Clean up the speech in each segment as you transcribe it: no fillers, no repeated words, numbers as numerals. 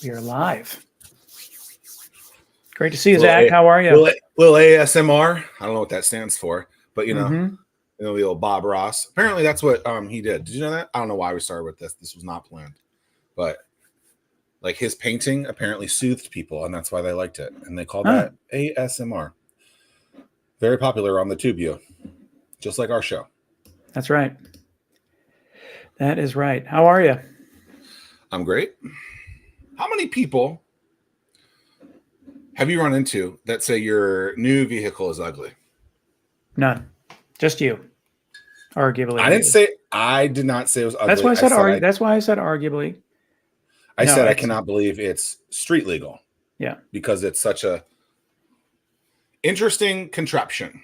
We are live. Great to see you, Zach. How are you? Little ASMR. I don't know what that stands for, but you know, Mhm. the old Bob Ross. Apparently, that's what he did. Did you know that? I don't know why we started with this. This was not planned, but like his painting apparently soothed people, and that's why they liked it, and they called that ASMR. Very popular on the Tubio, just like our show. That's right. That is right. How are you? I'm great. How many people have you run into that say your new vehicle is ugly? None. Just you. Arguably. I did not say it was ugly. That's why I said that's why I said arguably. I said I cannot believe it's street legal. Yeah. Because it's such a interesting contraption.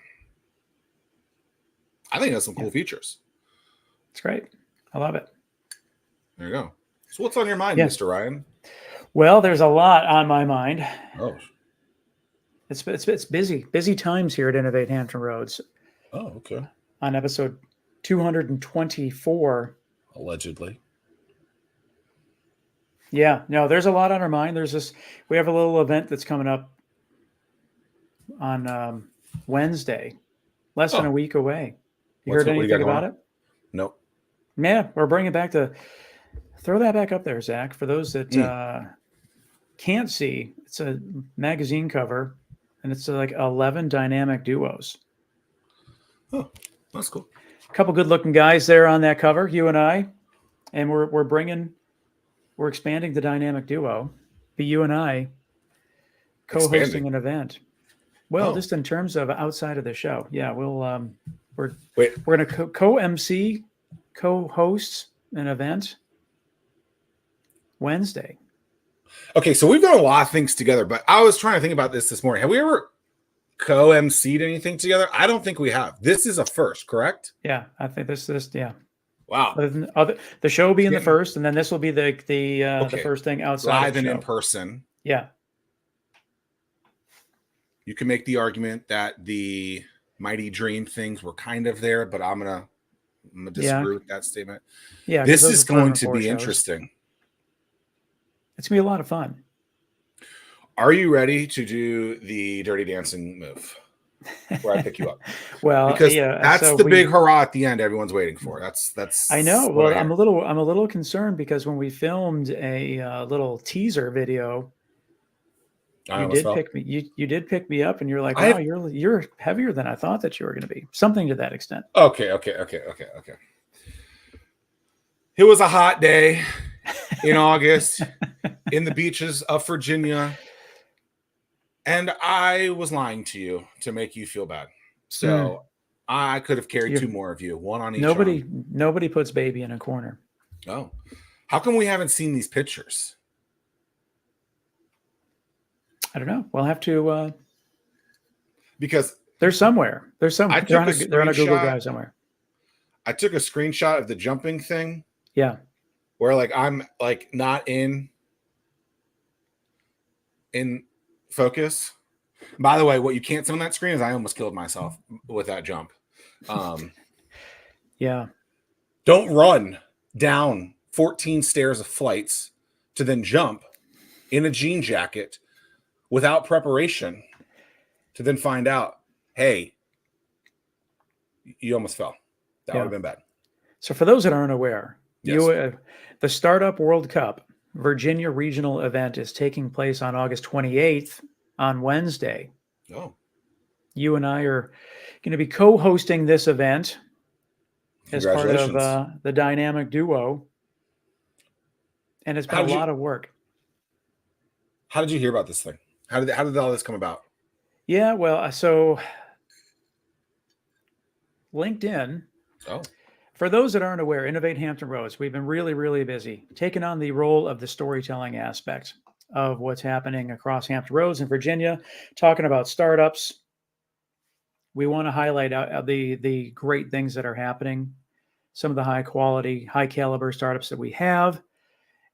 I think it has some cool features. It's great. I love it. There you go. So what's on your mind, Mr. Ryan? Well, there's a lot on my mind. Oh. It's busy times here at Innovate Hampton Roads. Oh, okay. On episode 224. Allegedly. Yeah, no, there's a lot on our mind. We have a little event that's coming up on Wednesday, less than a week away. You heard anything about it? Nope. Yeah, we're bringing back throw that back up there, Zach. For those that can't see, it's a magazine cover, and it's like 11 dynamic duos. Oh, that's cool. A couple good-looking guys there on that cover, you and I, and we're expanding the dynamic duo. Be you and I co-hosting an event. Well, just in terms of outside of the show, yeah, we're going to co-MC, co-host an event Wednesday. Okay, so we've done a lot of things together, but I was trying to think about this morning. Have we ever co-MC'd anything together? I don't think we have. This is a first, correct? Yeah, I think this yeah. Wow. The show being the first, and then this will be the first thing outside live of the show. and in person. Yeah. You can make the argument that the Mighty Dream things were kind of there, but I'm gonna disagree with that statement. Yeah, this is going to be interesting. It's gonna be a lot of fun. Are you ready to do the Dirty Dancing move? Where I pick you up? Well, because that's the big hurrah at the end everyone's waiting for. That's I know. Well, I'm a little concerned because when we filmed a little teaser video, you did pick me up, and you're like, wow, you're heavier than I thought that you were going to be. Something to that extent. Okay. It was a hot day in August in the beaches of Virginia. And I was lying to you to make you feel bad. So I could have carried two more of you, one on each arm. Nobody puts baby in a corner. Oh. How come we haven't seen these pictures? I don't know. We'll have to because they're somewhere. They're on a Google Drive somewhere. I took a screenshot of the jumping thing. Yeah. Where I'm not in focus. By the way, what you can't see on that screen is I almost killed myself with that jump. Yeah. Don't run down 14 stairs of flights to then jump in a jean jacket without preparation to then find out, hey, you almost fell. That would have been bad. So for those that aren't aware, the Startup World Cup Virginia regional event is taking place on August 28th on Wednesday. Oh. You and I are going to be co-hosting this event as part of the dynamic duo. And it's been a lot of work. How did you hear about this thing? How did all this come about? Yeah, well, so LinkedIn. Oh. For those that aren't aware, Innovate Hampton Roads, we've been really, really busy taking on the role of the storytelling aspect of what's happening across Hampton Roads in Virginia, talking about startups. We want to highlight the great things that are happening, some of the high quality, high caliber startups that we have.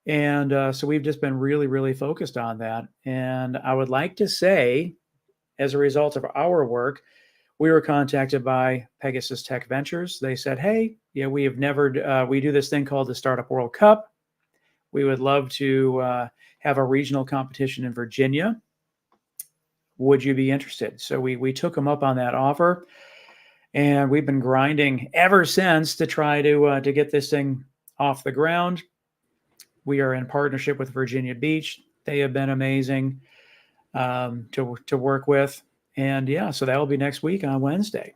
And so we've just been really, really focused on that. And I would like to say, as a result of our work, we were contacted by Pegasus Tech Ventures. They said, hey, we have we do this thing called the Startup World Cup. We would love to have a regional competition in Virginia. Would you be interested? So we took them up on that offer, and we've been grinding ever since to try to get this thing off the ground. We are in partnership with Virginia Beach. They have been amazing to work with. And yeah, so that will be next week on Wednesday.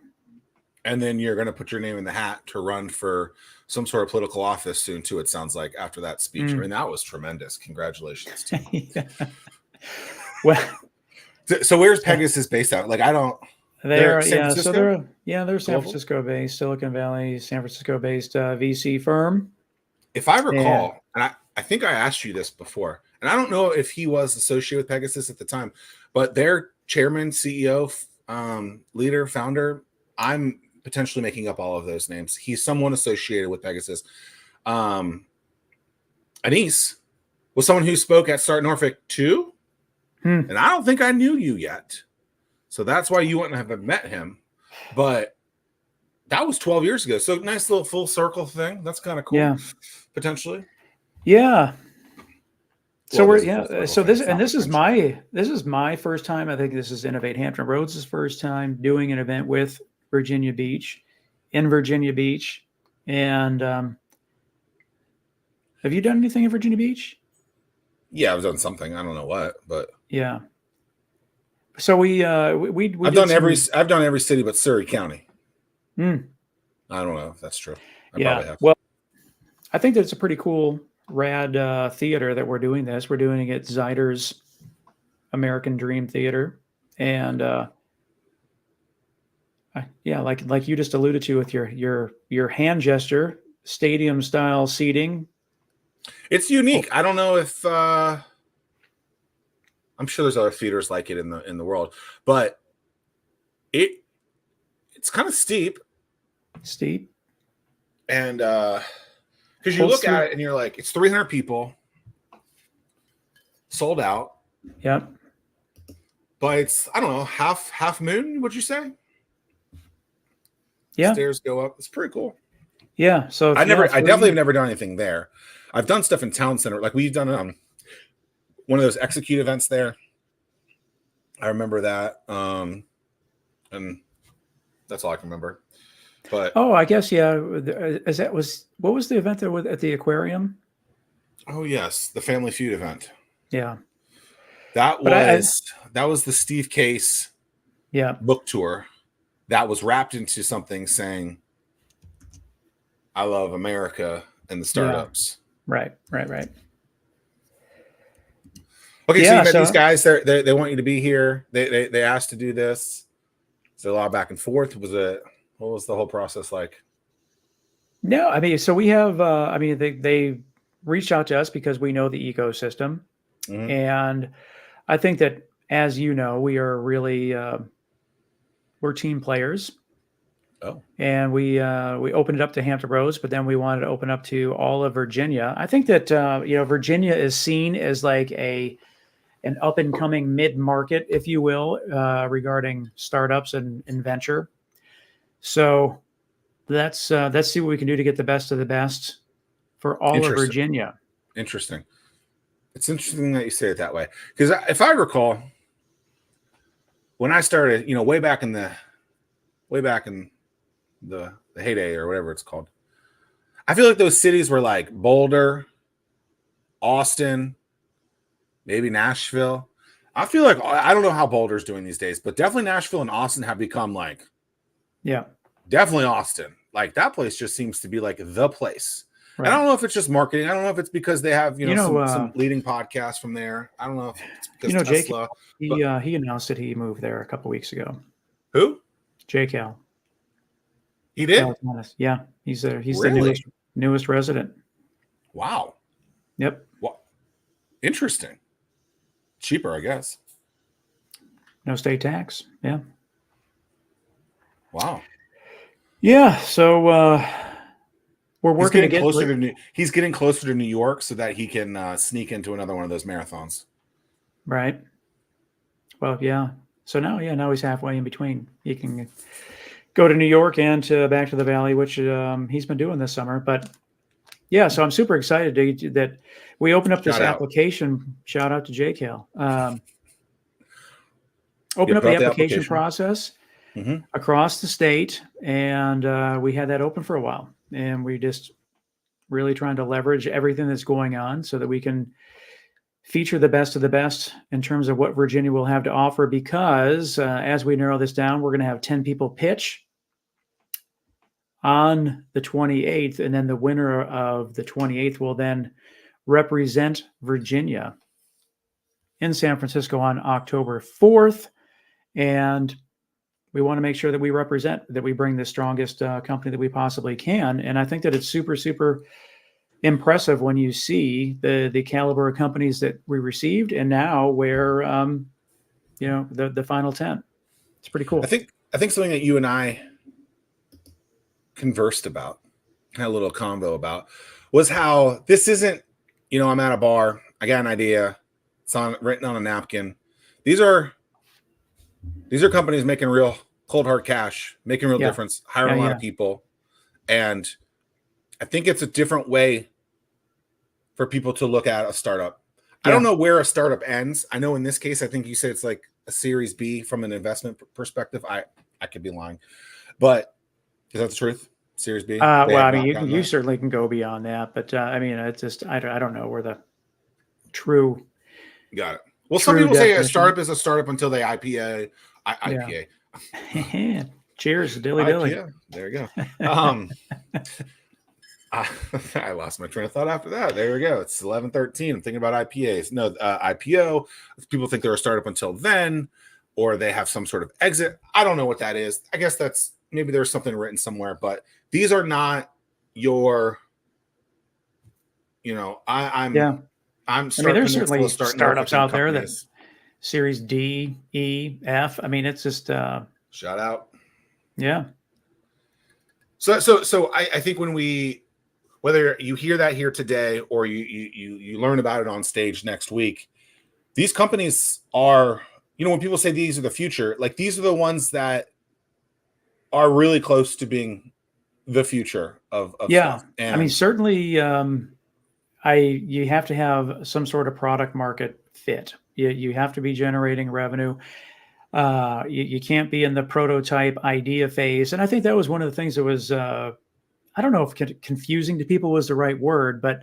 And then you're going to put your name in the hat to run for some sort of political office soon, too, it sounds like, after that speech. I mean, that was tremendous. Congratulations to you. Yeah. Well, so where's Pegasus based out? Like, I don't... They're San yeah, Francisco? so they're San Francisco-based, Silicon Valley, San Francisco-based VC firm. If I recall, and I think I asked you this before, and I don't know if he was associated with Pegasus at the time, but their chairman, CEO, leader, founder, I'm potentially making up all of those names. He's someone associated with Pegasus. Anise was someone who spoke at Start Norfolk too, and I don't think I knew you yet. So that's why you wouldn't have met him. But that was 12 years ago. So nice little full circle thing. That's kind of cool. Yeah. Potentially. Yeah. So Well, so this is my first time. I think this is Innovate Hampton Roads' first time doing an event with Virginia Beach, in Virginia Beach. And have you done anything in Virginia Beach? Yeah, I've done something. I don't know what, but yeah. So I've done every city but Surrey County. I don't know if that's true. I probably have. Well, I think that's a pretty cool, rad theater that we're doing this. We're doing it at Zyder's American Dream Theater, and like you just alluded to with your hand gesture, stadium style seating. It's unique. I don't know if I'm sure there's other theaters like it in the world, but it's kind of steep. And because you look at it and you're like, it's 300 people, sold out. Yep. But it's, I don't know, half moon, would you say? Yeah. Stairs go up. It's pretty cool. Yeah. So I definitely have never done anything there. I've done stuff in Town Center. Like we've done one of those execute events there. I remember that. And that's all I can remember. But I guess what was the event there at the aquarium? Oh yes, the Family Feud event. Yeah. That was the Steve Case book tour that was wrapped into something saying I love America and the startups. Right. Okay, so you got these guys. They want you to be here. They asked to do this. Is there a lot of back and forth? What was the whole process like? No, I mean, so we have. They reached out to us because we know the ecosystem, and I think that, as you know, we are really we're team players. Oh, and we opened it up to Hampton Roads, but then we wanted to open up to all of Virginia. I think that Virginia is seen as like an up and coming mid market, if you will, regarding startups and venture. So let's see what we can do to get the best of the best for all of Virginia. Interesting. It's interesting that you say it that way, because if I recall, when I started, way back in the heyday or whatever it's called, I feel like those cities were like Boulder, Austin, maybe Nashville. I feel like, I don't know how Boulder's doing these days, but definitely Nashville and Austin have become like, definitely Austin. Like that place just seems to be like the place. Right. I don't know if it's just marketing. I don't know if it's because they have, some leading podcasts from there. I don't know if it's because Tesla. Jake, he announced that he moved there a couple of weeks ago. Who? JCal. He did? Yeah. He's the newest resident. Wow. Yep. Well, interesting. Cheaper, I guess. No state tax. Yeah. Wow. Yeah. So we're working to get closer to he's getting closer to New York so that he can sneak into another one of those marathons. Right. Well, yeah. So now he's halfway in between. He can go to New York and back to the Valley, which he's been doing this summer. But Yeah, so I'm super excited that we opened up this Shout out. application. Shout out to JCal. Open Yep, up the got the application application. process Hmm. across the state, and we had that open for a while, and we just really trying to leverage everything that's going on so that we can feature the best of the best in terms of what Virginia will have to offer. Because as we narrow this down, we're going to have 10 people pitch on the 28th, and then the winner of the 28th will then represent Virginia in San Francisco on October 4th. And we want to make sure that we represent, that we bring the strongest company that we possibly can. And I think that it's super, super impressive when you see the caliber of companies that we received, and now we're the final 10. It's pretty cool. I think something that you and I conversed about, had a little convo about, was how this isn't, I'm at a bar, I got an idea, it's written on a napkin. These are companies making real cold hard cash, making real difference, hiring a lot of people. And I think it's a different way for people to look at a startup. I don't know where a startup ends. I know in this case, I think you said it's like a Series B from an investment perspective. I could be lying, but is that the truth? Series B? Well, I mean, you certainly can go beyond that, but I mean, it's just I don't know where the true. Got it. Well, some people say a startup is a startup until they IPA. IPA. Cheers, dilly dilly. IPA. There you go. I lost my train of thought after that. There we go. It's 11:13. I'm thinking about IPAs. No, IPO. People think they're a startup until then, or they have some sort of exit. I don't know what that is. I guess that's maybe there's something written somewhere, but these are not your. I'm starting. There's certainly startups out there that Series D, E, F. I mean, it's just shout out. Yeah. So I think whether you hear that here today or you learn about it on stage next week, these companies are, when people say these are the future, like these are the ones that are really close to being the future of stuff. And I mean, certainly you have to have some sort of product market fit. You have to be generating revenue. You can't be in the prototype idea phase. And I think that was one of the things that was, I don't know if confusing to people was the right word, but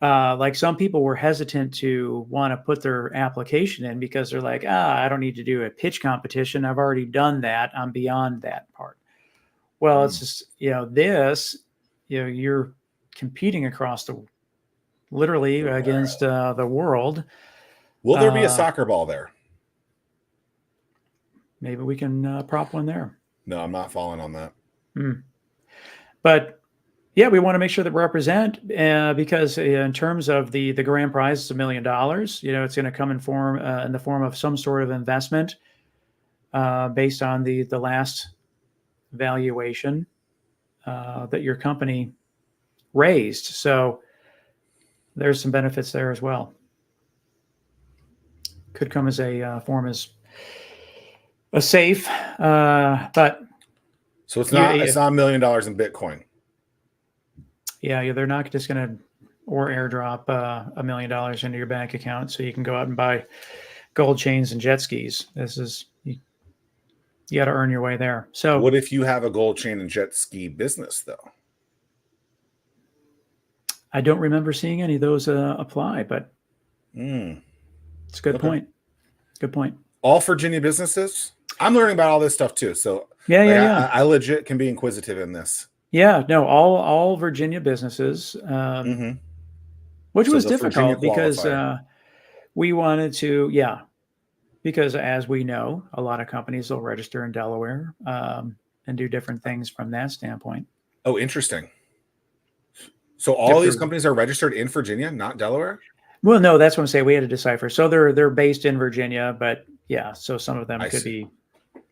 like some people were hesitant to want to put their application in because they're like, I don't need to do a pitch competition. I've already done that. I'm beyond that part. Well, it's just, you're competing across literally against the world. Will there be a soccer ball there? Maybe we can prop one there. No, I'm not falling on that. But yeah, we want to make sure that we represent because in terms of the grand prize, it's $1 million. It's going to come in the form of some sort of investment based on the last valuation that your company raised. So there's some benefits there as well. Could come as a form as a safe, but so it's not $1 million in Bitcoin. Yeah, they're not just going to airdrop $1 million into your bank account so you can go out and buy gold chains and jet skis. This is you got to earn your way there. So, what if you have a gold chain and jet ski business, though? I don't remember seeing any of those apply, but it's a good point. Good point. All Virginia businesses. I'm learning about all this stuff too. So I legit can be inquisitive in this. Yeah, no, all Virginia businesses, which was difficult because we wanted to, because as we know, a lot of companies will register in Delaware and do different things from that standpoint. Oh, interesting. So all these companies are registered in Virginia, not Delaware? Well, no, that's what I'm saying. We had to decipher. So they're based in Virginia, but so some of them could be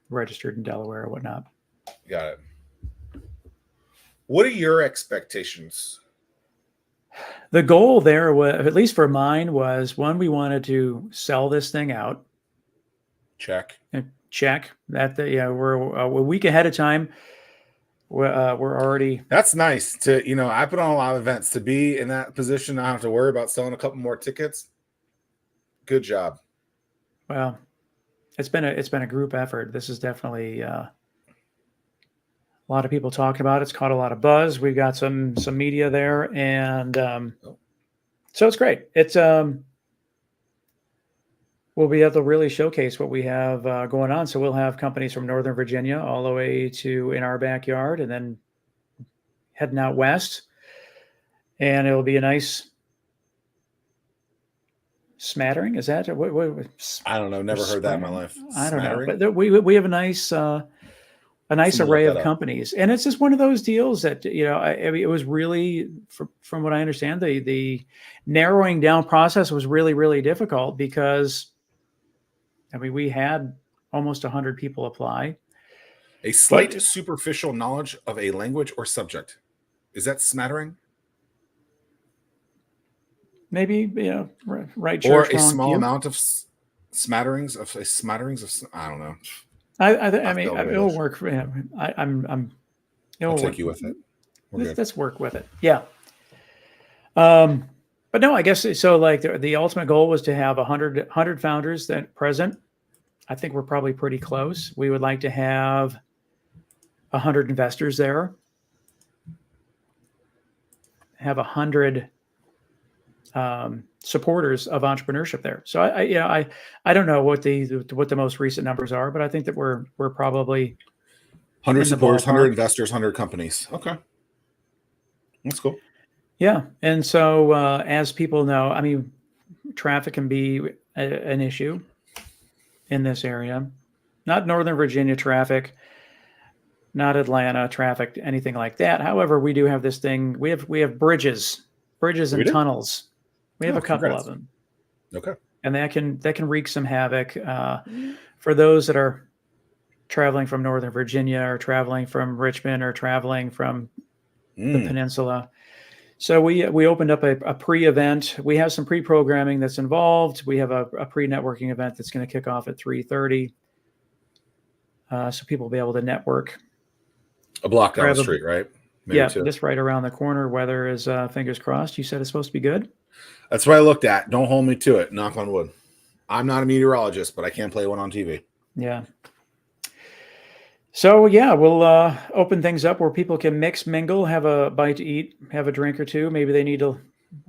registered in Delaware or whatnot. Got it. What are your expectations? The goal there was, at least for mine, was one, we wanted to sell this thing out. Check. That we're a week ahead of time. we're already. That's nice to, I put on a lot of events. To be in that position, I don't have to worry about selling a couple more tickets. Good job. Well, it's been a group effort. This is definitely a lot of people talking about it. It's caught a lot of buzz. We've got some media there, and so it's great. It's we'll be able to really showcase what we have going on. So we'll have companies from Northern Virginia all the way to in our backyard, and then heading out west, and it'll be a nice smattering. Is that what I don't know. Never heard that in my life. I don't know, Smattering? but we have a nice array of companies, and it's just one of those deals that I mean, it was really from what I understand, the narrowing down process was really, really difficult because I mean we had almost 100 people apply. A slight superficial knowledge of a language or subject. Is that smattering? Maybe right church, or a wrong small pew. amount of smatterings of I don't know. I mean it'll work for him. I'll take you with it. Let's work with it. Yeah. But no, I guess so. Like the ultimate goal was to have 100 founders that present. I think we're probably pretty close. We would like to have 100 investors there. Have 100 supporters of entrepreneurship there. So I don't know what the most recent numbers are, but I think that we're probably 100 supporters, 100 investors, 100 companies. Okay, that's cool. Yeah, and so as people know, I mean, traffic can be an issue in this area. Not Northern Virginia traffic, not Atlanta traffic, anything like that. However, we do have this thing. We have bridges and tunnels. We have a couple of them. Okay. And that can wreak some havoc for those that are traveling from Northern Virginia or traveling from Richmond or traveling from the peninsula. So we opened up a pre-event. We have some pre-programming that's involved. We have a pre-networking event that's going to kick off at 3:30. So people will be able to network. A block down the street, right? Maybe just right around the corner. Weather is fingers crossed. You said it's supposed to be good. That's what I looked at. Don't hold me to it. Knock on wood. I'm not a meteorologist, but I can play one on TV. Yeah. So yeah, we'll open things up where people can mix, mingle, have a bite to eat, have a drink or two. Maybe they need to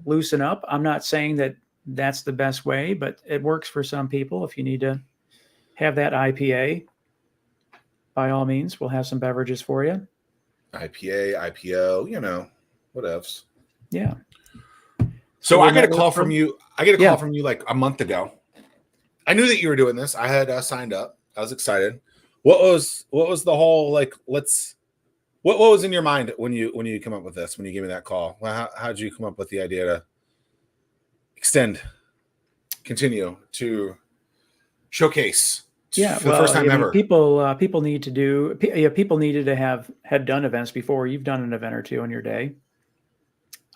loosen up. I'm not saying that that's the best way, but it works for some people. If you need to have that IPA, by all means, we'll have some beverages for you. IPA, IPO, whatevs. Yeah. So I got a call from you. I get a call from you like a month ago. I knew that you were doing this. I had signed up. I was excited. What was the whole like? What was in your mind when you come up with this? When you gave me that call, how did you come up with the idea to continue to showcase? Yeah, for the first time ever. People need to do. People needed to had done events before. You've done an event or two in your day.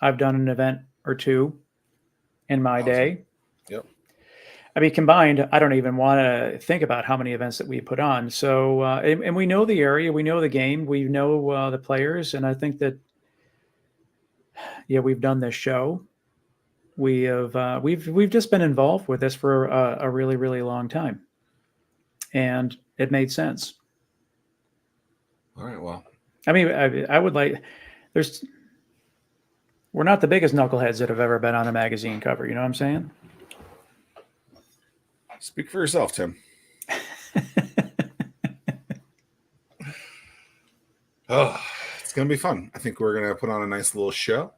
I've done an event or two in my day. Yep. I mean, combined, I don't even want to think about how many events that we put on. So, and we know the area, we know the game, we know the players, and I think that, we've done this show. We have we've just been involved with this for a really, really long time, and it made sense. All right. Well, I mean, I would like. We're not the biggest knuckleheads that have ever been on a magazine cover. You know what I'm saying? Speak for yourself, Tim. Oh, it's going to be fun. I think we're going to put on a nice little show.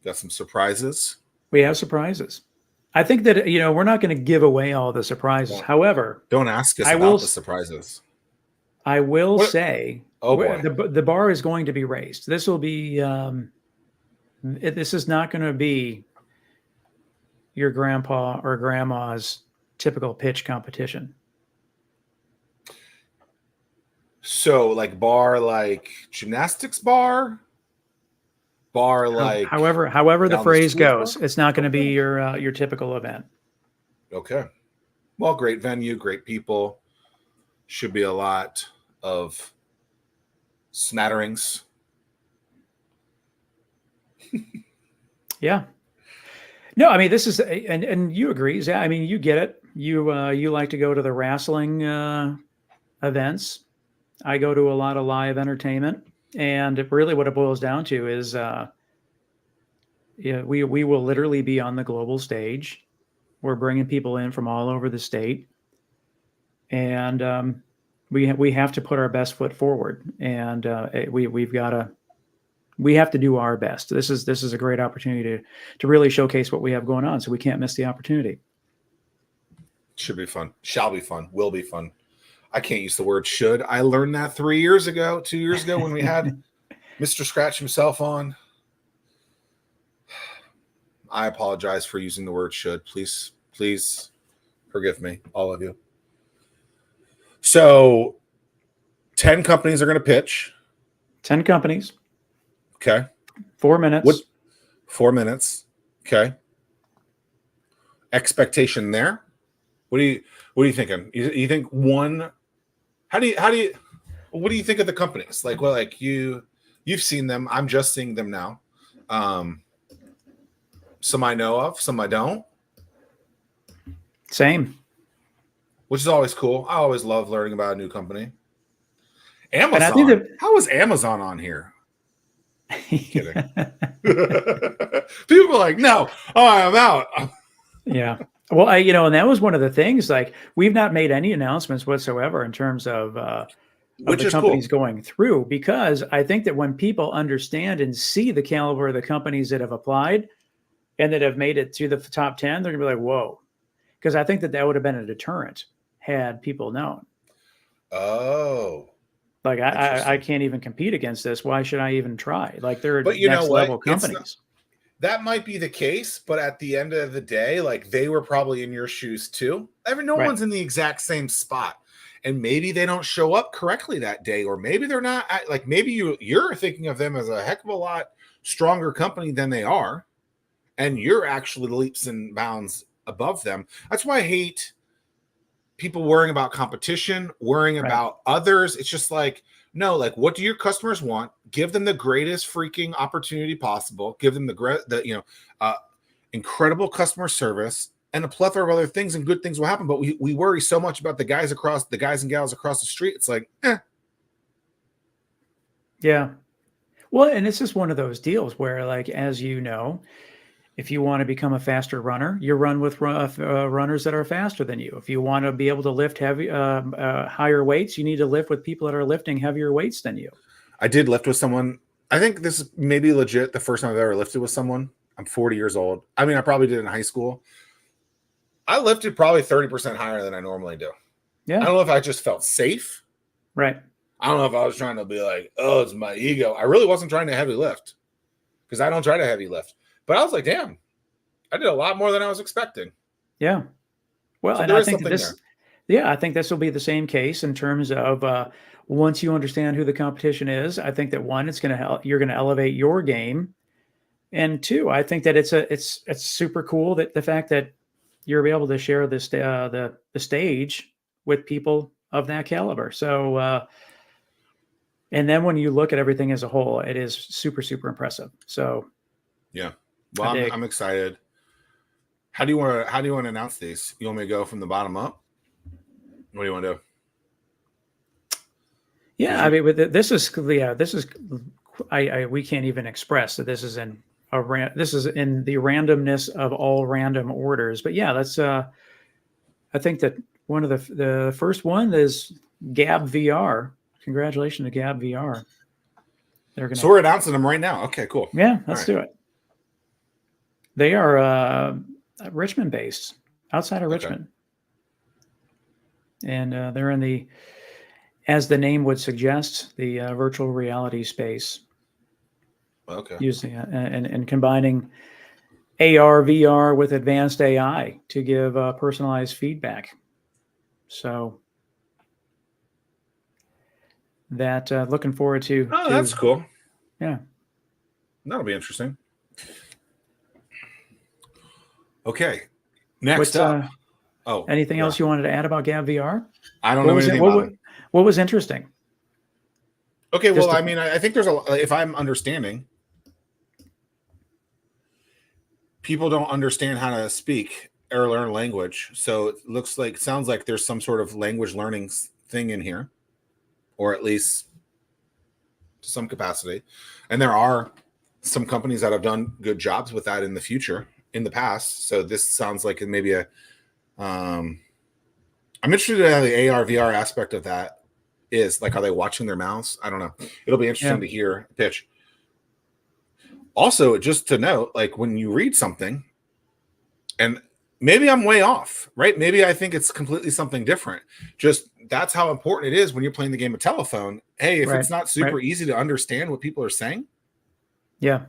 Got some surprises. We have surprises. I think that, we're not going to give away all the surprises. However, don't ask us about the surprises. I will say, the bar is going to be raised. This will be, this is not going to be your grandpa or grandma's typical pitch competition. So like bar, like gymnastics bar like however the phrase goes, it's not going to be your typical event. Okay. Well, great venue, great people. Should be a lot of smatterings. Yeah. No, I mean, this is, and you agree, Zach. I mean, you get it. You like to go to the wrestling events. I go to a lot of live entertainment, and really what it boils down to is, yeah, we will literally be on the global stage. We're bringing people in from all over the state, and we have to put our best foot forward, and we have to do our best. This is a great opportunity to really showcase what we have going on, so we can't miss the opportunity. Should be fun. Shall be fun. Will be fun. I can't use the word should. I learned that 2 years ago when we had Mr. Scratch himself on. I apologize for using the word should. Please forgive me, all of you. So 10 companies are going to pitch. 10 companies. Okay. 4 minutes. 4 minutes. Okay. Expectation there. What are you thinking? You think one? What do you think of the companies? Like, well, like you've seen them. I'm just seeing them now. Some I know of, some I don't. Same. Which is always cool. I always love learning about a new company. Amazon. And I think how is Amazon on here? Kidding. People are like, no, I'm out. Yeah. Well, and that was one of the things. Like, we've not made any announcements whatsoever in terms of Which the is companies cool. going through, because I think that when people understand and see the caliber of the companies that have applied and that have made it to the top 10, they're gonna be like, whoa. Because I think that would have been a deterrent had people known. Oh. Like, I can't even compete against this. Why should I even try? Like, they're But you next know what? level companies. That might be the case, but at the end of the day, like, they were probably in your shoes too. No Right. one's in the exact same spot. And maybe they don't show up correctly that day, or maybe they're not, like, maybe you're thinking of them as a heck of a lot stronger company than they are, and you're actually leaps and bounds above them. That's why I hate people worrying about competition, worrying Right. about others. It's just like, no, like, what do your customers want? Give them the greatest freaking opportunity possible. Give them the incredible customer service, and a plethora of other things, and good things will happen. But we worry so much about the guys and gals across the street. It's like, Yeah. Well, and it's just one of those deals where, like, as you know, if you want to become a faster runner, you run with runners that are faster than you. If you want to be able to lift higher weights, you need to lift with people that are lifting heavier weights than you. I did lift with someone. I think this is maybe legit the first time I've ever lifted with someone. I'm 40 years old. I mean, I probably did in high school. I lifted probably 30% higher than I normally do. Yeah. I don't know if I just felt safe. Right. I don't know if I was trying to be like, oh, it's my ego. I really wasn't trying to heavy lift, because I don't try to heavy lift. But I was like, damn, I did a lot more than I was expecting. Yeah. Well, So and I think I think this will be the same case in terms of once you understand who the competition is. I think that one, you're going to elevate your game, and two, I think that it's super cool that the fact that you're able to share this the stage with people of that caliber. So, and then when you look at everything as a whole, it is super, super impressive. So, yeah. Well, I'm excited. How do you want to announce these? You want me to go from the bottom up? What do you want to do? Yeah, I mean, we can't even express that this is in the randomness of all random orders. But yeah, that's I think that one of the first one is Gab VR. Congratulations to Gab VR. So we're announcing them right now. Okay, cool. Yeah, let's do it. They are Richmond based, outside of Richmond. And they're in the, as the name would suggest, the virtual reality space. Okay. Using and combining AR, VR with advanced AI to give personalized feedback. So that looking forward to. Oh, that's cool. Yeah. That'll be interesting. Okay. Next up. Anything else you wanted to add about Gab VR? I don't know anything about it. What was interesting? Okay, Just well, to, I mean, I think there's if I'm understanding, people don't understand how to speak or learn language. So it sounds like there's some sort of language learning thing in here, or at least to some capacity. And there are some companies that have done good jobs with that in the past. So this sounds like maybe I'm interested in how the AR VR aspect of that is. Like, are they watching their mouths? I don't know. It'll be yeah, interesting to hear a pitch. Also, just to note, like when you read something, and maybe I'm way off, right? Maybe I think it's completely something different. Just that's how important it is when you're playing the game of telephone. Hey, if right, it's not right. super easy to understand what people are saying, Yeah.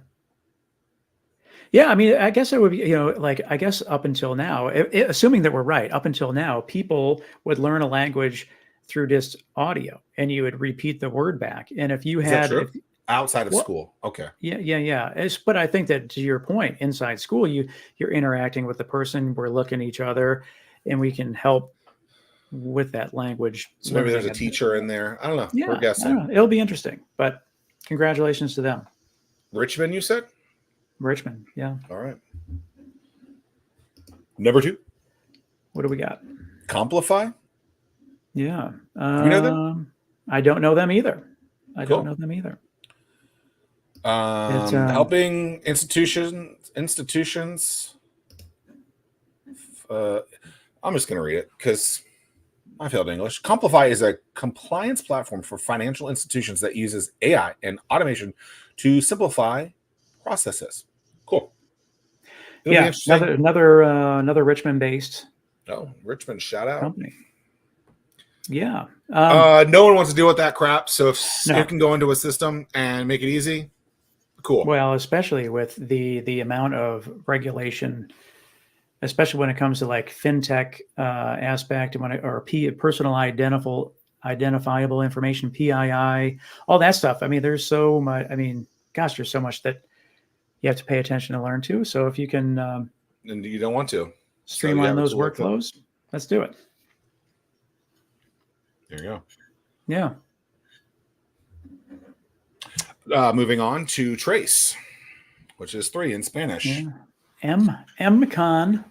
Yeah, I mean, I guess it would be, like, I guess up until now, assuming that we're right, up until now, people would learn a language through just audio, and you would repeat the word back. And if you is that had, true? if Outside of well, school, okay. yeah, yeah, yeah. But I think that to your point, inside school, you're interacting with the person, we're looking at each other, and we can help with that language So maybe there's learning a a bit. teacher in there. I don't know. We're Yeah, I guessing. don't know. It'll be interesting, but congratulations to them, Richmond, you said? Richmond. Yeah. All right. Number 2, What do we got? Complify. Yeah. Do we know them? I don't know them either. I don't Cool. know them either. It's Helping institutions. I'm just going to read it because I failed English. Complify is a compliance platform for financial institutions that uses AI and automation to simplify processes. Cool. It'll be yeah, interesting. another Richmond-based Oh, Richmond, shout out. company. Yeah. No one wants to deal with that crap. So if No. it can go into a system and make it easy, cool. Well, especially with the amount of regulation, especially when it comes to like fintech aspect, and personal identifiable information, PII, all that stuff. I mean, there's so much. I mean, gosh, there's so much that you have to pay attention to learn to. So if you can And you don't want to streamline those like workflows, let's do it. There you go. Yeah. Moving on to Trace, which is 3 in Spanish. Yeah. MCon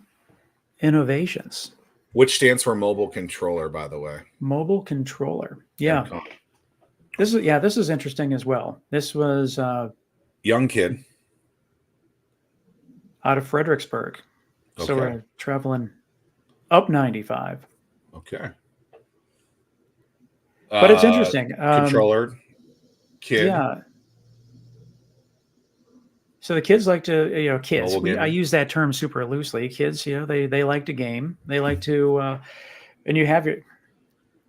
Innovations. Which stands for mobile controller, by the way. Mobile controller. Yeah. MCon. This is interesting as well. This was Young kid. out of Fredericksburg. Okay. So we're traveling up 95. Okay. But it's interesting. Controller, kid. Yeah. So the kids like to, kids. I use that term super loosely. Kids, they like to game. They like to, and you have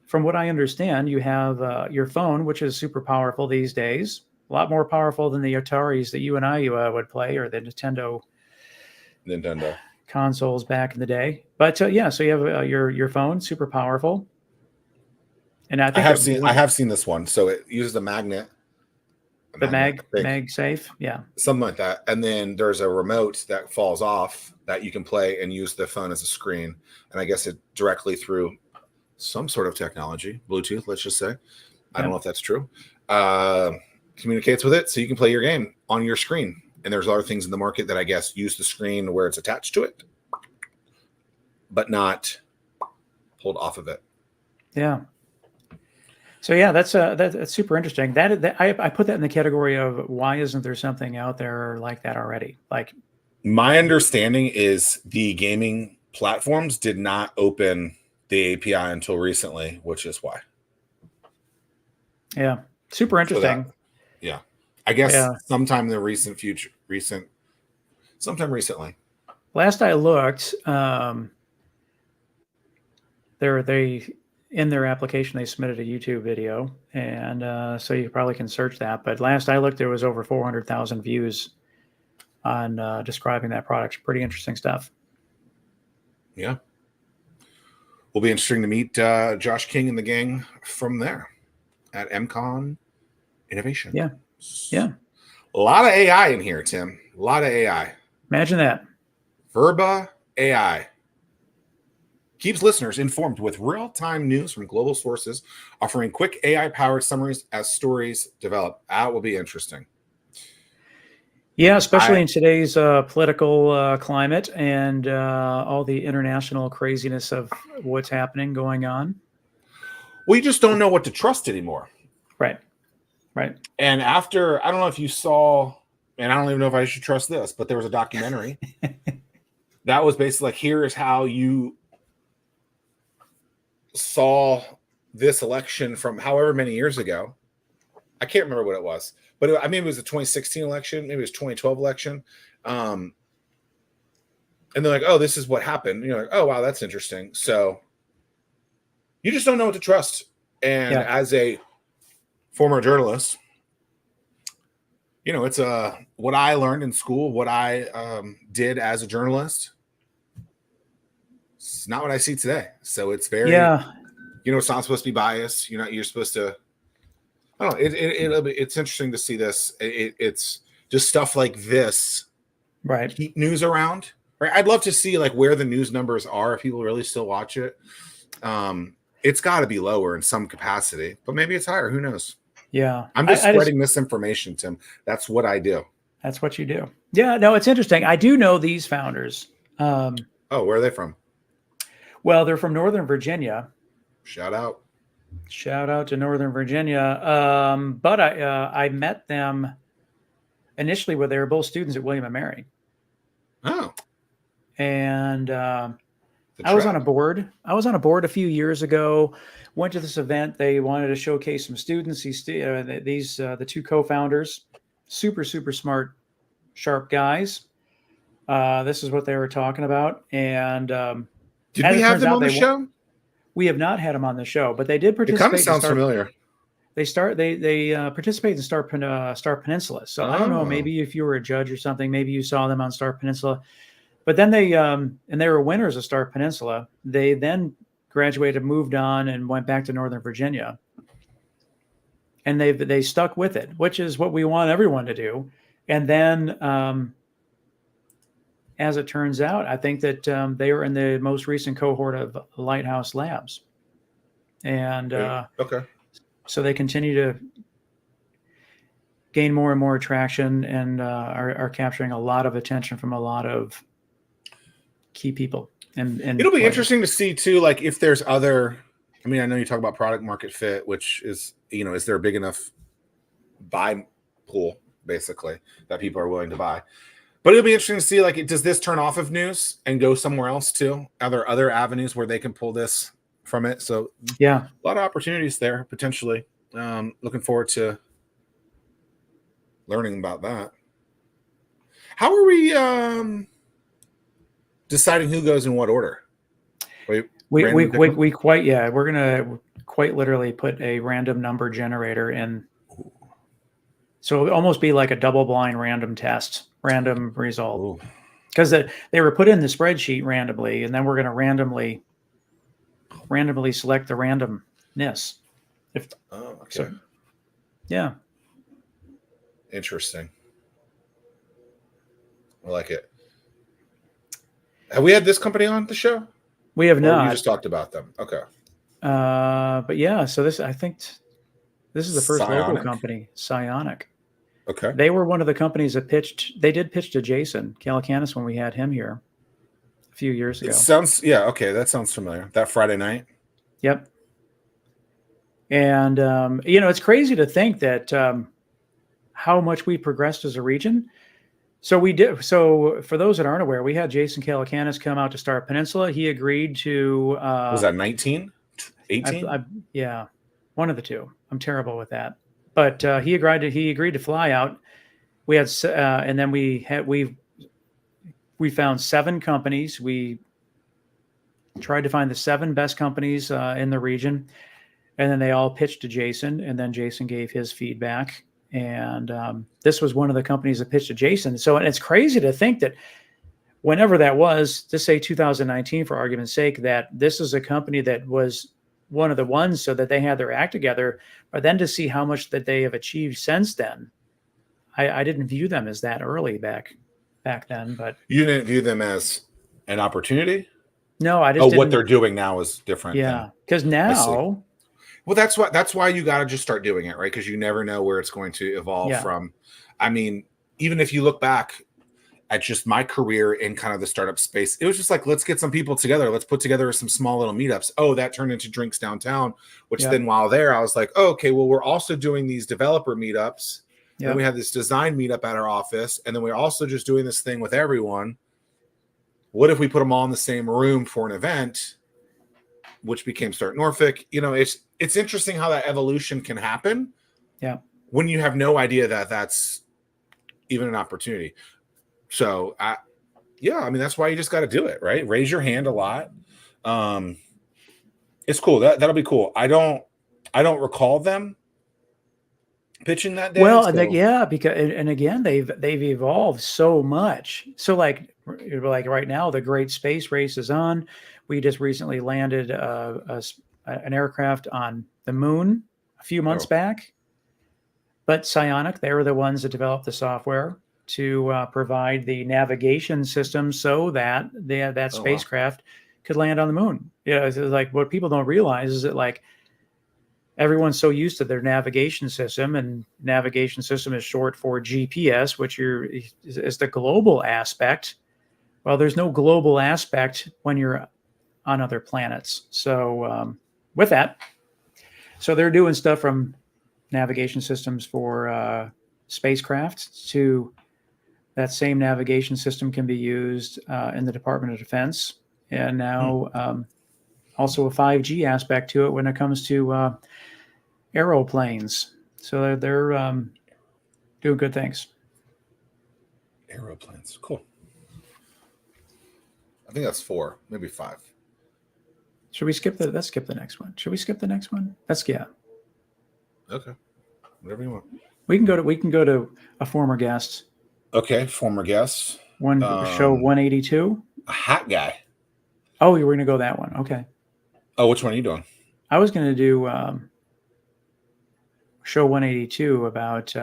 from what I understand, you have your phone, which is super powerful these days. A lot more powerful than the Ataris that you and I would play, or the Nintendo consoles back in the day. But so you have your phone, super powerful. And I think I have seen this one. So it uses a magnet. The MagSafe, yeah, something like that. And then there's a remote that falls off that you can play and use the phone as a screen. And I guess it directly through some sort of technology, Bluetooth, let's just say. I don't know if that's true. Communicates with it so you can play your game on your screen. And there's other things in the market that I guess use the screen where it's attached to it, but not pulled off of it. Yeah. So yeah, that's super interesting. I put that in the category of why isn't there something out there like that already? Like, my understanding is the gaming platforms did not open the API until recently, which is why. Yeah, super interesting. Yeah, I guess sometime in the sometime recently. Last I looked, they in their application, they submitted a YouTube video, and so you probably can search that. But last I looked, there was over 400,000 views on describing that product. Pretty interesting stuff. Yeah. Will be interesting to meet Josh King and the gang from there at MCon Innovation. Yeah. Yeah. A lot of AI in here, Tim. A lot of AI. Imagine that. Verba AI. keeps listeners informed with real-time news from global sources, offering quick AI-powered summaries as stories develop. That will be interesting. Yeah, especially in today's political climate and all the international craziness of what's happening going on. We just don't know what to trust anymore. Right. Right. And after, I don't know if you saw, and I don't even know if I should trust this, but there was a documentary that was basically like, here is how you saw this election from however many years ago. I can't remember what it was, but I mean, it was the 2016 election, maybe it was 2012 election. And they're like, oh, this is what happened. And you're like, oh, wow, that's interesting. So you just don't know what to trust. And as a former journalist, it's what I learned in school, what I did as a journalist. It's not what I see today. So it's very, it's not supposed to be biased. You're supposed to, I don't know. It's interesting to see this. It's just stuff like this. Right. Keep news around. Right. I'd love to see like where the news numbers are if people really still watch it. It's got to be lower in some capacity, but maybe it's higher. Who knows? Yeah. I'm just spreading misinformation, Tim. That's what I do. That's what you do. Yeah. No, it's interesting. I do know these founders. Where are they from? Well, they're from Northern Virginia. Shout out to Northern Virginia. But I met them initially when they were both students at William and Mary. Oh. And I was on a board. A few years ago. Went to this event. They wanted to showcase some students. The two co-founders, super smart, sharp guys. This is what they were talking about. And did we have them on the show? We have not had them on the show, but they did participate. It kind of sounds familiar. They participated in Star Peninsula. So I don't know, maybe if you were a judge or something, maybe you saw them on Star Peninsula. But then they were winners of Star Peninsula. They then graduated, moved on, and went back to Northern Virginia. And they stuck with it, which is what we want everyone to do. And then, as it turns out, I think that they were in the most recent cohort of Lighthouse Labs. And so they continue to gain more and more traction and are capturing a lot of attention from a lot of key people. And it'll be interesting to see too, like if there's other, I mean, I know you talk about product market fit, which is, is there a big enough buy pool basically that people are willing to buy? But it'll be interesting to see, like, does this turn off of news and go somewhere else too? Are there other avenues where they can pull this from it? So yeah, a lot of opportunities there potentially. Looking forward to learning about that. How are we deciding who goes in what order? We're gonna quite literally put a random number generator in. So it'll almost be like a double-blind random test, random result, because they were put in the spreadsheet randomly, and then we're going to randomly select the randomness. Yeah. Interesting. I like it. Have we had this company on the show? We have not. You just talked about them. Okay. But yeah, so I think this is the first local company, Psionic. Okay. They were one of the companies that they did pitch to Jason Calacanis when we had him here a few years ago. That sounds familiar. That Friday night. Yep. And, it's crazy to think that how much we progressed as a region. So we did. So for those that aren't aware, we had Jason Calacanis come out to Star Peninsula. He agreed to. Was that 19? 18? Yeah, one of the two. I'm terrible with that. But he agreed to fly out. We had, and then we found 7 companies. We tried to find the 7 best companies in the region, and then they all pitched to Jason, and then Jason gave his feedback. And this was one of the companies that pitched to Jason. So, and it's crazy to think that whenever that was, to say 2019 for argument's sake, that this is a company that was one of the ones so that they had their act together, but then to see how much that they have achieved since then, I didn't view them as that early back then. But you didn't view them as an opportunity? No, I just Oh, what didn't. they're doing now is different than Yeah, because I see. now, Well, that's why you got to just start doing it, right? Because you never know where it's going to evolve yeah, from. I mean, even if you look back at just my career in kind of the startup space, it was just like, let's get some people together. Let's put together some small little meetups. Oh, that turned into drinks downtown, which yep, then while there, I was like, oh, okay, well, we're also doing these developer meetups. Then we yep, have this design meetup at our office. And then we're also just doing this thing with everyone. What if we put them all in the same room for an event, which became Start Norfolk? It's interesting how that evolution can happen yeah. when you have no idea that that's even an opportunity. So yeah, I mean, that's why you just got to do it, right? Raise your hand a lot. Um, it's cool. That'll be cool. I don't recall them pitching that day. Well, and So yeah, because and again, they've evolved so much. So like right now, the Great Space Race is on. We just recently landed an aircraft on the moon a few months oh, back. But Psionic, they were the ones that developed the software to provide the navigation system so that that oh wow. spacecraft could land on the moon. Yeah, it's like what people don't realize is that like everyone's so used to their navigation system, and navigation system is short for GPS, which is the global aspect. Well, there's no global aspect when you're on other planets. So with that, so they're doing stuff from navigation systems for spacecraft to that same navigation system can be used in the Department of Defense, and now also a 5G aspect to it when it comes to aeroplanes. So they're doing good things. Aeroplanes. Cool. I think that's 4, maybe 5. Should we skip the? Let's skip the next one. Should we skip the next one? That's yeah. Okay. Whatever you want. We can go to a former guest. Okay. Former guest. Show Um, 182. a hat guy. Oh, you were going to go that one. Okay. Oh, which one are you doing? I was going to do show 182 about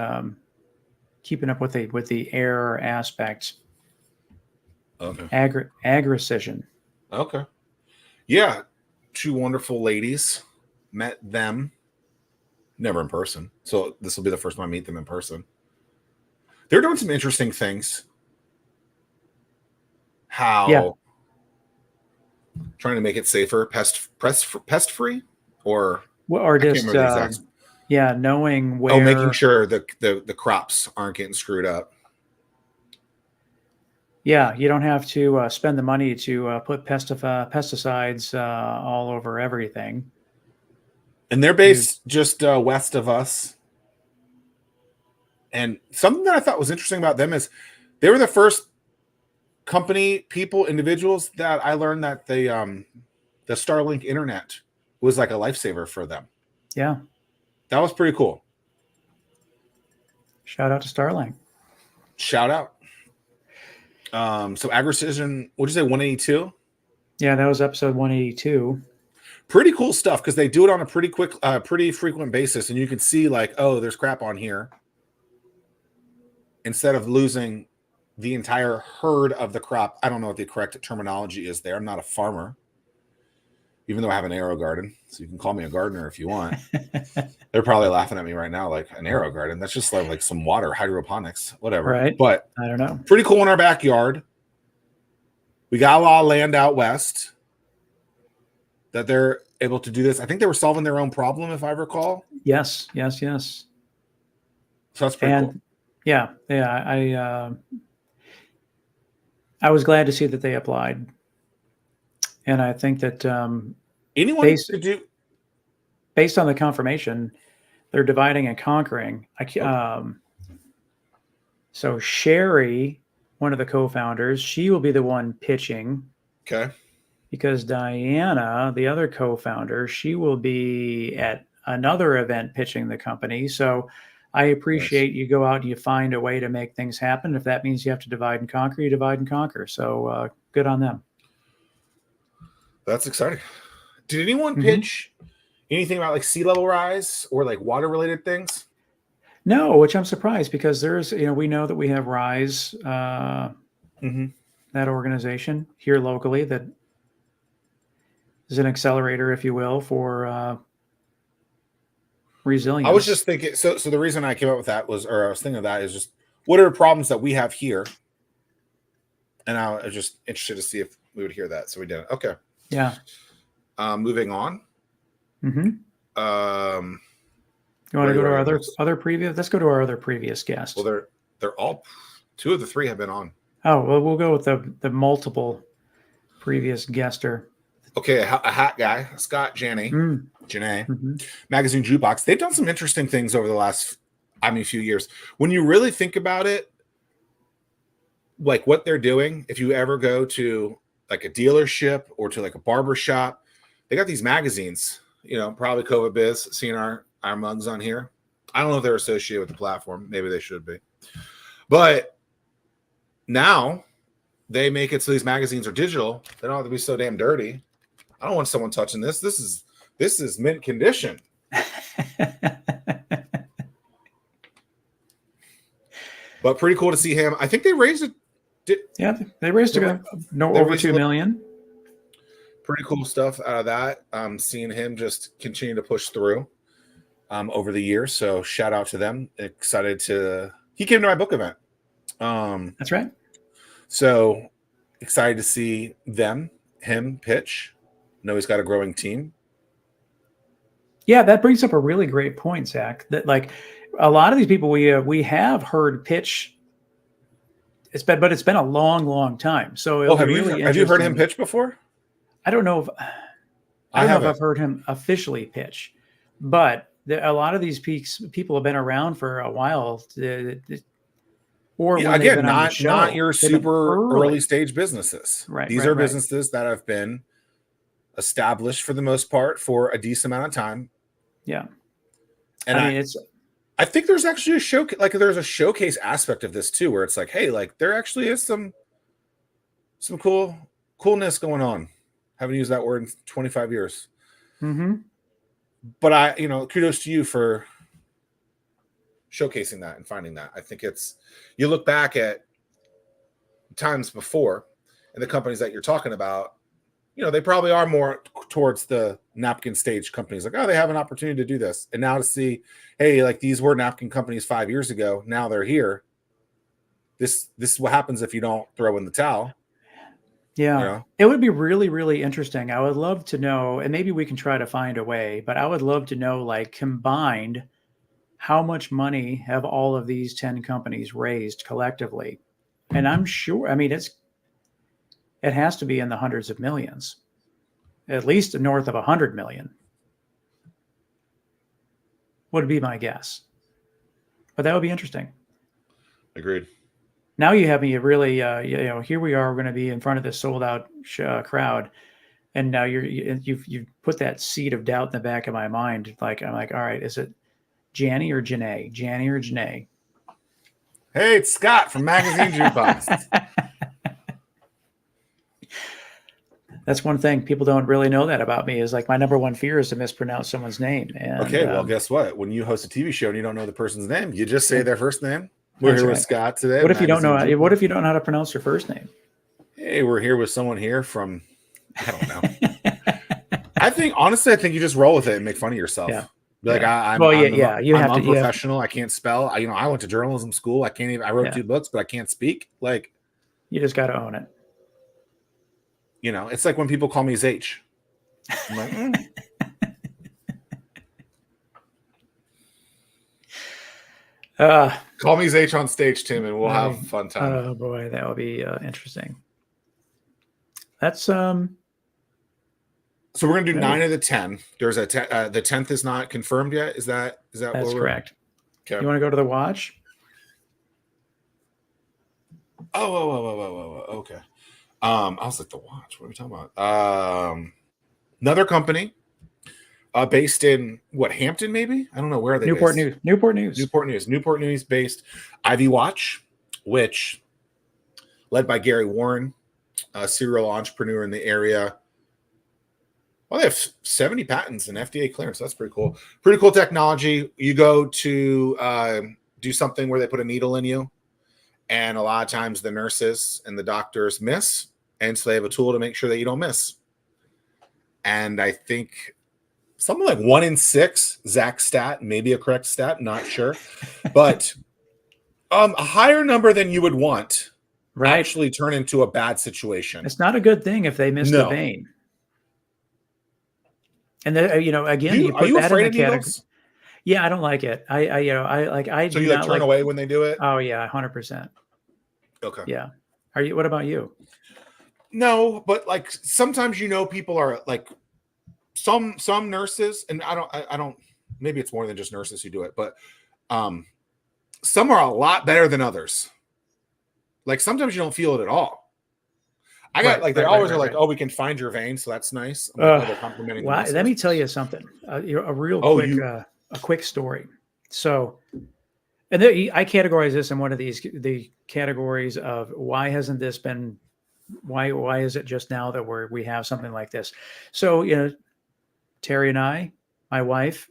keeping up with the air aspect. Okay. Agricision. Okay. Yeah. 2 wonderful ladies. Met them. Never in person. So this will be the first time I meet them in person. They're doing some interesting things. Yeah. How trying to make it safer, pest free, or Or I can't just remember the exact. yeah, knowing Oh, making where. sure the crops aren't getting screwed up. Yeah, you don't have to spend the money to put pesticides all over everything. And they're You based just west of us. And something that I thought was interesting about them is they were the first company, people, individuals that I learned that the Starlink internet was like a lifesaver for them. yeah. That was pretty cool. Shout out to Starlink. Shout out. So Agricision, what'd you say, 182? Yeah, that was episode 182. Pretty cool stuff because they do it on a pretty frequent basis, and you can see like, oh, there's crap on here. Instead of losing the entire herd of the crop, I don't know what the correct terminology is there. I'm not a farmer, even though I have an arrow garden, so you can call me a gardener if you want. They're probably laughing at me right now, like an arrow garden. That's just like some water, hydroponics, whatever. Right. But I don't know. pretty cool in our backyard. We got a lot of land out west that they're able to do this. I think they were solving their own problem, if I recall. Yes, yes, yes. So that's pretty cool. Yeah, I was glad to see that they applied, and I think that Anyone based could do. based on the confirmation, they're dividing and conquering. So Sherry, one of the co-founders, she will be the one pitching. Okay. Because Diana, the other co-founder, she will be at another event pitching the company. So I appreciate you go out and you find a way to make things happen. If that means you have to divide and conquer, you divide and conquer. So good on them. That's exciting. Did anyone pitch anything about like sea level rise or like water related things? No, which I'm surprised because there's, we know that we have Rise, that organization here locally that is an accelerator, if you will, for resilience. I was just thinking. So the reason I came up with that was, or I was thinking of that, is just what are the problems that we have here, and I was just interested to see if we would hear that. So we did it. Okay. Yeah. Moving on. Mm-hmm. You want to go to our other previous? Let's go to our other previous guest. Well, they're all 2 of the 3 have been on. Oh, well, we'll go with the multiple previous guester. Okay, a hat guy, Scott Janney, Mm-hmm. Magazine Jukebox. They've done some interesting things over the last, few years. When you really think about it, like what they're doing, if you ever go to like a dealership or to like a barber shop, they got these magazines, probably COVID Biz, seeing our mugs on here. I don't know if they're associated with the platform. Maybe they should be. But now they make it so these magazines are digital. They don't have to be so damn dirty. I don't want someone touching this. This is mint condition. But pretty cool to see him. I think they raised it. Yeah, they raised over $2 million. Pretty cool stuff out of that. Seeing him just continue to push through over the years. So shout out to them. Excited he came to my book event. That's right. So excited to see him pitch. Know he's got a growing team. Yeah, that brings up a really great point, Zach. That like a lot of these people we have heard pitch. It's been a long, long time. So have you heard him pitch before? I don't know if I've heard him officially pitch, but a lot of these people have been around for a while. Not your super early stage businesses. Right. These are businesses that have been established for the most part for a decent amount of time. Yeah. And I think there's actually there's a showcase aspect of this too, where it's like, hey, like there actually is some coolness going on. Haven't used that word in 25 years. Mm-hmm. But kudos to you for showcasing that and finding that. I think you look back at times before and the companies that you're talking about, they probably are more towards the napkin stage companies. Like, oh, they have an opportunity to do this. And now to see, hey, like these were napkin companies 5 years ago. Now they're here. This is what happens if you don't throw in the towel. Yeah. It would be really, really interesting. I would love to know, and maybe we can try to find a way, but I would love to know, like, combined, how much money have all of these 10 companies raised collectively? And I'm sure, it has to be in the hundreds of millions, at least north of 100 million. Would be my guess. But that would be interesting. Agreed. Now you have me really, here we are. We're going to be in front of this sold out crowd, and now you've put that seed of doubt in the back of my mind. Like I'm like, all right, is it Janny or Janae? Janny or Janae? Hey, it's Scott from Magazine Jukebox. That's one thing people don't really know that about me is like my number one fear is to mispronounce someone's name. And, okay, well, guess what? When you host a TV show and you don't know the person's name, you just say their first name. We're here with Scott today. What if you don't know? What if you don't know how to pronounce their first name? Hey, we're here with someone here from, I don't know. I think you just roll with it and make fun of yourself. Yeah. Be like, I'm unprofessional. I can't spell. I went to journalism school. I wrote 2 books, but I can't speak. Like, you just got to own it. It's like when people call me Zach. I'm like, call me Zach on stage, Tim, and we'll have a fun time. Oh boy, that would be interesting. That's So we're gonna do 9 of the 10. There's the 10th is not confirmed yet. Is that that's correct? Okay. You want to go to the watch? Oh. Okay. I was like, the watch. What are we talking about? Another company, based in Hampton, maybe? I don't know where they. Newport News based Ivy Watch, which led by Gary Warren, a serial entrepreneur in the area. Well, they have 70 patents and FDA clearance. That's pretty cool. Pretty cool technology. You go to do something where they put a needle in you, and a lot of times the nurses and the doctors miss. And so they have a tool to make sure that you don't miss. And I think something like 1 in 6, Zack stat, maybe a correct stat, not sure. But a higher number than you would want Right. actually turn into a bad situation. It's not a good thing if they miss the No. vein. And then, again, you Are put you that in afraid the of category. needles? Yeah, I don't like it. I So do you like not turn like. away when they do it? Oh yeah, 100%. Okay. Yeah. What about you? No, but like sometimes people are like some nurses, and I don't, maybe it's more than just nurses who do it, but some are a lot better than others. Like sometimes you don't feel it at all. I got Right, they right, right, always are right, like, right. oh, we can find your vein, so that's nice. I'm like, oh, they're complimenting the Why? Let muscles. me tell you something. A real Oh, quick, a quick story. So, and I categorize this in one of the categories of why hasn't this been? Why is it just now that we have something like this? So, Terry and I, my wife,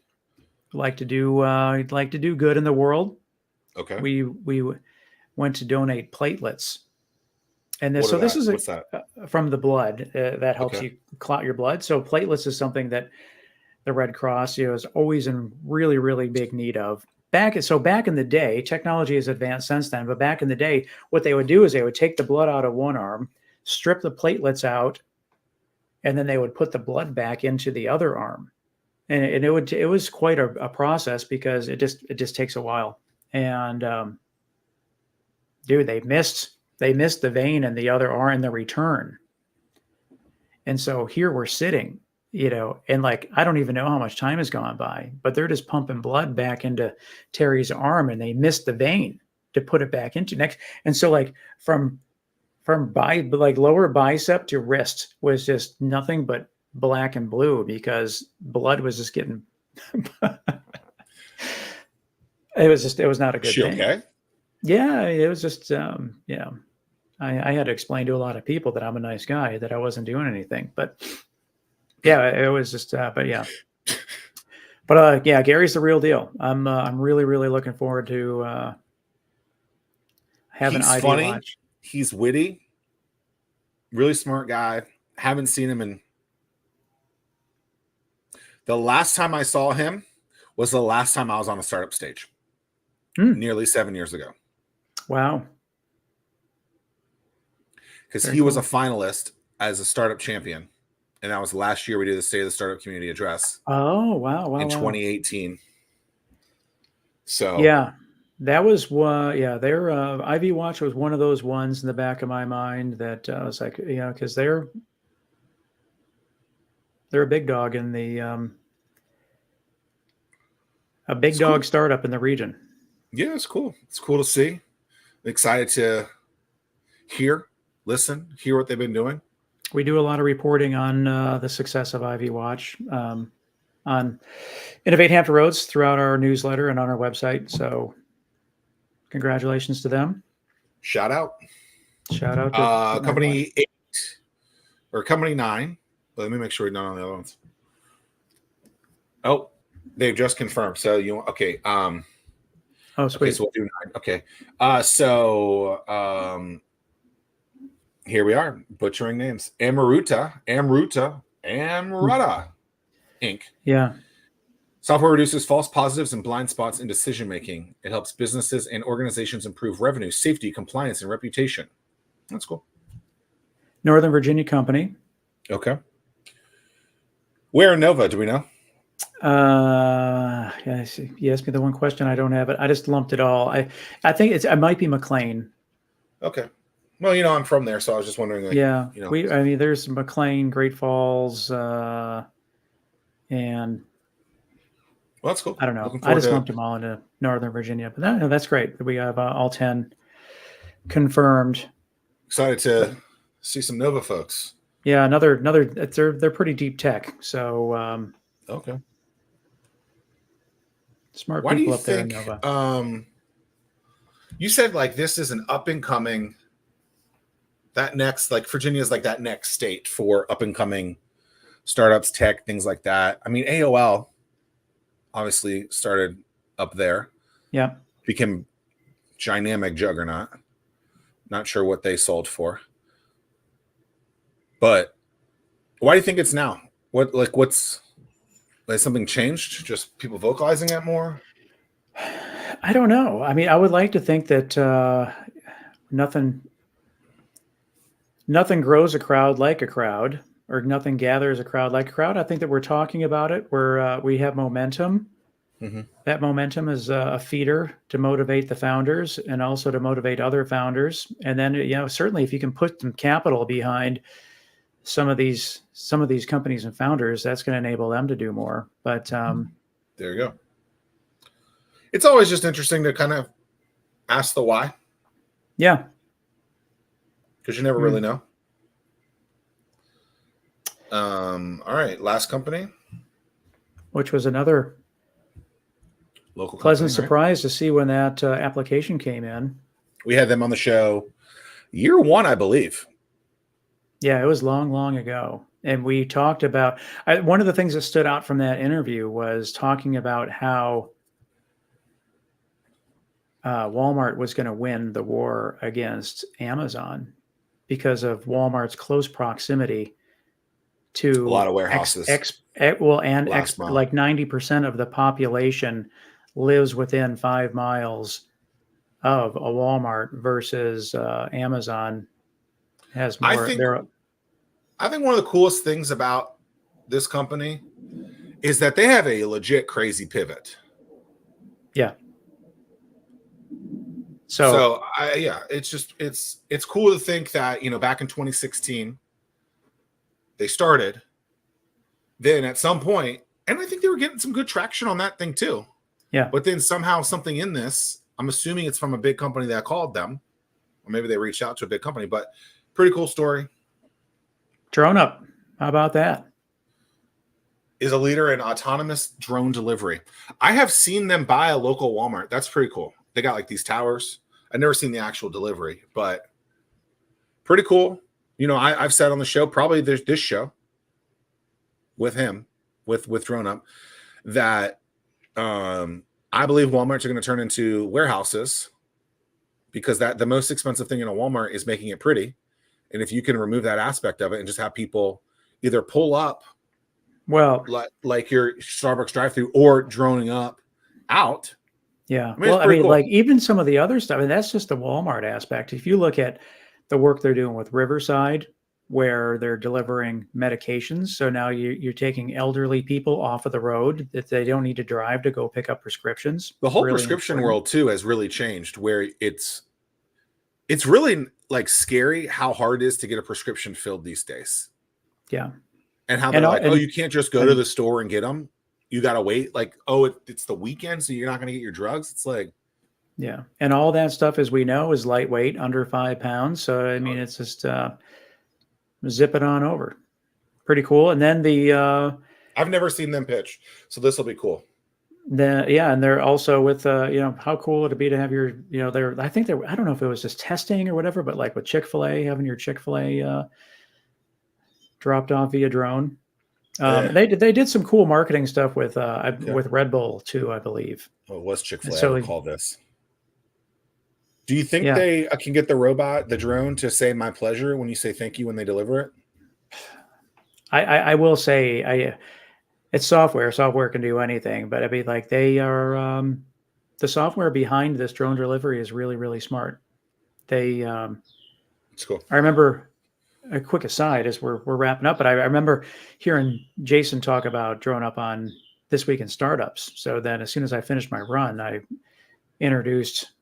like to do good in the world. okay. We went to donate platelets, and What are this that? is What's that? from the blood that helps Okay. you clot your blood. So platelets is something that the Red Cross, is always in really, really big need of. Back in the day, technology has advanced since then, but back in the day, what they would do is they would take the blood out of one arm, strip the platelets out, and then they would put the blood back into the other arm. And it was quite a process because it just takes a while. And dude, they missed the vein in the other arm in the return. And so here we're sitting, and like I don't even know how much time has gone by, but they're just pumping blood back into Terry's arm, and they missed the vein to put it back into next. And so like from lower bicep to wrist was just nothing but black and blue because blood was just getting. It was not a good She thing. okay? Yeah, it was just yeah. I had to explain to a lot of people that I'm a nice guy, that I wasn't doing anything, but yeah, it was just, but yeah, yeah, Gary's the real deal. I'm really, really looking forward to having He's Ivy funny. watch. He's witty. Really smart guy. Haven't seen him in. The last time I saw him was the last time I was on a startup stage, nearly 7 years ago. Wow. Because he was a finalist as a startup champion. And that was last year we did the State of the Startup Community Address. Oh, wow. In 2018. So yeah, that was their Ivy Watch was one of those ones in the back of my mind that I was like, because they're a big dog in the a big dog startup in the region. Yeah, it's cool. It's cool to see. I'm excited to hear what they've been doing. We do a lot of reporting on the success of Ivy Watch on Innovate Hampton Roads throughout our newsletter and on our website. So congratulations to them. Shout out to company 8 or company 9. Let me make sure we're not on the other ones. Oh, they've just confirmed. So okay. Oh, sweet. Okay, so we'll do 9. Okay. Here we are, butchering names. Amruta Inc. Yeah. Software reduces false positives and blind spots in decision making. It helps businesses and organizations improve revenue, safety, compliance, and reputation. That's cool. Northern Virginia company. Okay. Where in Nova? Do we know? Yes. You asked me the one question. I don't have it. I just lumped it all. I think it might be McLean. Okay. Well, I'm from there, so I was just wondering. Like, yeah. There's McLean, Great Falls, and. Well, that's cool. I don't know. I just lumped them all into Northern Virginia, but that's great. We have all 10 confirmed. Excited to see some Nova folks. Yeah, another. They're pretty deep tech. So okay. Smart people up there in Nova. You said like this is an up and coming. That next, like Virginia is like that next state for up and coming startups, tech, things like that. I mean, AOL obviously started up there. Yeah. Became dynamic juggernaut. Not sure what they sold for. But why do you think it's now? What's has something changed? Just people vocalizing it more? I don't know. I mean, I would like to think that nothing nothing grows a crowd like a crowd, or nothing gathers a crowd like a crowd. I think that we're talking about it. We have momentum. Hmm. That momentum is a feeder to motivate the founders and also to motivate other founders. And then, certainly if you can put some capital behind some of these companies and founders, that's going to enable them to do more. But There you go. It's always just interesting to kind of ask the why, yeah, because you never really know. All right, last company, which was another local pleasant company, right? surprise to see when that application came in. We had them on the show year one, I believe. Yeah, it was long, long ago. And we talked about one of the things that stood out from that interview was talking about how Walmart was going to win the war against Amazon because of Walmart's close proximity A lot to of warehouses, last mile. like 90% of the population lives within 5 miles of a Walmart versus Amazon has I more. think one of the coolest things about this company is that they have a legit crazy pivot. Yeah. So it's cool to think that, back in 2016 they started. Then at some point, and I think they were getting some good traction on that thing too. Yeah. But then somehow something in this, I'm assuming it's from a big company that called them, or maybe they reached out to a big company, but pretty cool story. Drone Up. How about that? Is a leader in autonomous drone delivery. I have seen them buy a local Walmart. That's pretty cool. They got like these towers. I've never seen the actual delivery, but pretty cool. I've said on the show, probably there's this show with him, with Drone Up, that I believe Walmarts are going to turn into warehouses, because the most expensive thing in a Walmart is making it pretty. And if you can remove that aspect of it and just have people either pull up, well, like your Starbucks drive-through, or droning up out. Yeah. I mean, cool. Like even some of the other stuff, and that's just the Walmart aspect. If you look at the work they're doing with Riverside, where they're delivering medications. So now you're taking elderly people off of the road that they don't need to drive to go pick up prescriptions. The whole Really prescription important. world too has really changed, where it's really like scary how hard it is to get a prescription filled these days. Yeah. And how they're you can't just go to the store and get them. You got to wait. Like, it's the weekend, so you're not going to get your drugs. It's like, yeah. And all that stuff, as we know, is lightweight, under 5 pounds. So, I mean, it's just zip it on over. Pretty cool. And then I've never seen them pitch, so this will be cool. And they're also with how cool would it be to have your I don't know if it was just testing or whatever, but like with Chick-fil-A, having your Chick-fil-A dropped off via drone. They did some cool marketing stuff with Red Bull too, I believe. Well, it was Chick-fil-A. So, I would call this. Do you think they can get the drone to say "my pleasure" when you say thank you when they deliver it? I will say it's software. Software can do anything, but I mean, like, they are the software behind this drone delivery is really, really smart. It's cool. I remember, a quick aside as we're wrapping up, but I remember hearing Jason talk about Drone Up on This Week in Startups. So then as soon as I finished my run, I introduced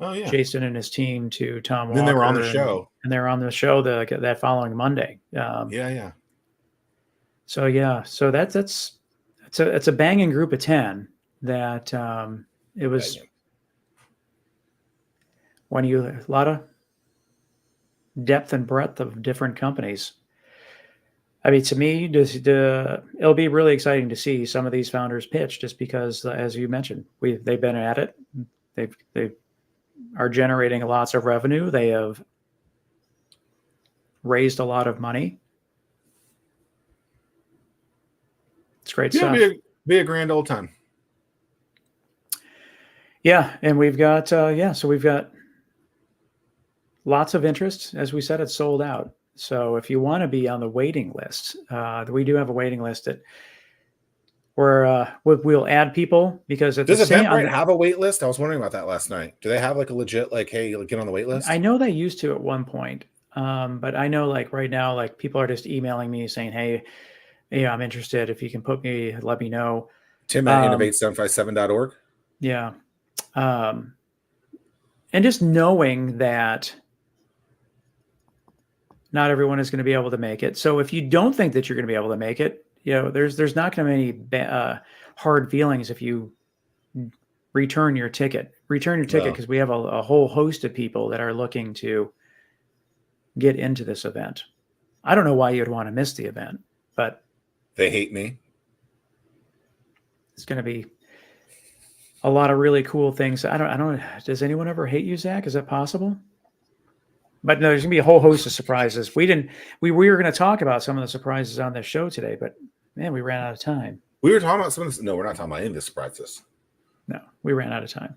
Jason and his team to Tom Walker. Then they were on the show. And they were on the show that following Monday. So it's a banging group of 10 that it was a lot of depth and breadth of different companies. I mean, to me, it'll be really exciting to see some of these founders pitch, just because, as you mentioned, they've been at it. They are generating lots of revenue. They have raised a lot of money. It's great stuff. Be a grand old time. Yeah, and we've got so we've got lots of interest. As we said, it's sold out. So if you want to be on the waiting list, we do have a waiting list that we'll add people because at the Does same Eventbrite have a wait list? I was wondering about that last night. Do they have like a legit, like, hey, get on the wait list? I know they used to at one point. But I know like right now, like people are just emailing me saying, hey, I'm interested. If you can let me know. Tim at innovate757.org. Yeah. And just knowing that not everyone is going to be able to make it. So if you don't think that you're going to be able to make it, there's not going to be any hard feelings if you return your ticket. Return your ticket because we have a whole host of people that are looking to get into this event. I don't know why you'd want to miss the event, but they hate me. It's going to be a lot of really cool things. I don't. Does anyone ever hate you, Zach? Is that possible? But no, there's gonna be a whole host of surprises. We were going to talk about some of the surprises on this show today, but man, we ran out of time. We were talking about some of this. No, we're not talking about any of the surprises. No, we ran out of time.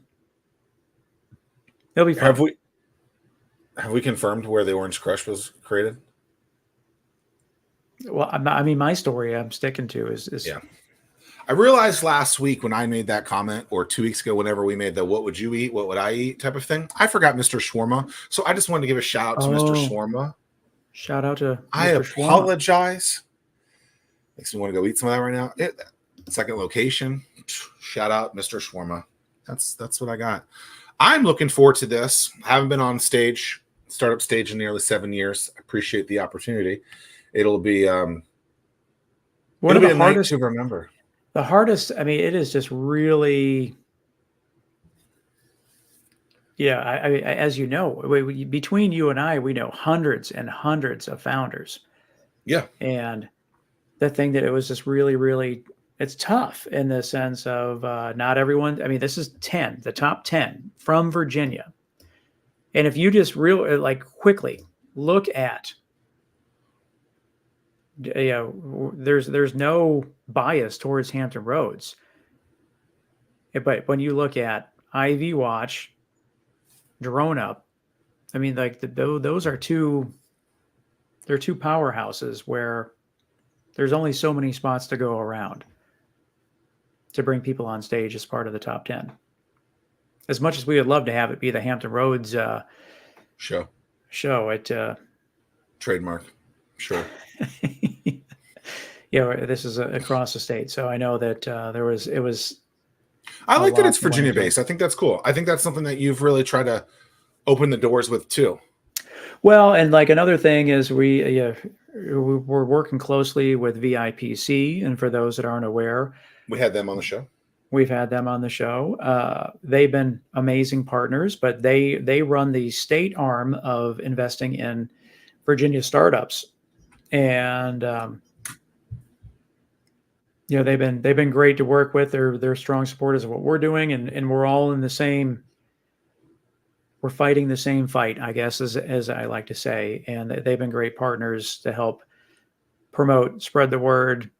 It'll be fun. Have we confirmed where the Orange Crush was created? Well, I mean, my story I'm sticking to is yeah. I realized last week when I made that comment, or 2 weeks ago, whenever we made the "What would you eat? What would I eat?" type of thing, I forgot Mr. Shawarma. So I just wanted to give a shout out to Mr. Shawarma. Shout out to I apologize. Makes me want to go eat some of that right now. Second location. Shout out Mr. Shawarma. That's what I got. I'm looking forward to this. Haven't been on startup stage in nearly 7 years. I appreciate the opportunity. It'll be one of the hardest to remember. The hardest, I mean, it is just really, as you know, between you and I, we know hundreds and hundreds of founders. Yeah. And the thing that it was just really, really, it's tough in the sense of not everyone. I mean, this is the top 10 from Virginia. And if you just quickly look at, there's no bias towards Hampton Roads. But when you look at Ivy Watch, Drone Up, I mean, those are they're two powerhouses where there's only so many spots to go around to bring people on stage as part of the top 10. As much as we would love to have it be the Hampton Roads show at trademark. Sure. This is across the state. So I know that it was. I like that it's Virginia based. I think that's cool. I think that's something that you've really tried to open the doors with too. Well, and like another thing is we're working closely with VIPC. And for those that aren't aware, we had them on the show. We've had them on the show. They've been amazing partners, but they run the state arm of investing in Virginia startups. And they've been great to work with. They're strong supporters of what we're doing, and we're all in the same. We're fighting the same fight, I guess, as I like to say. And they've been great partners to help promote, spread the word.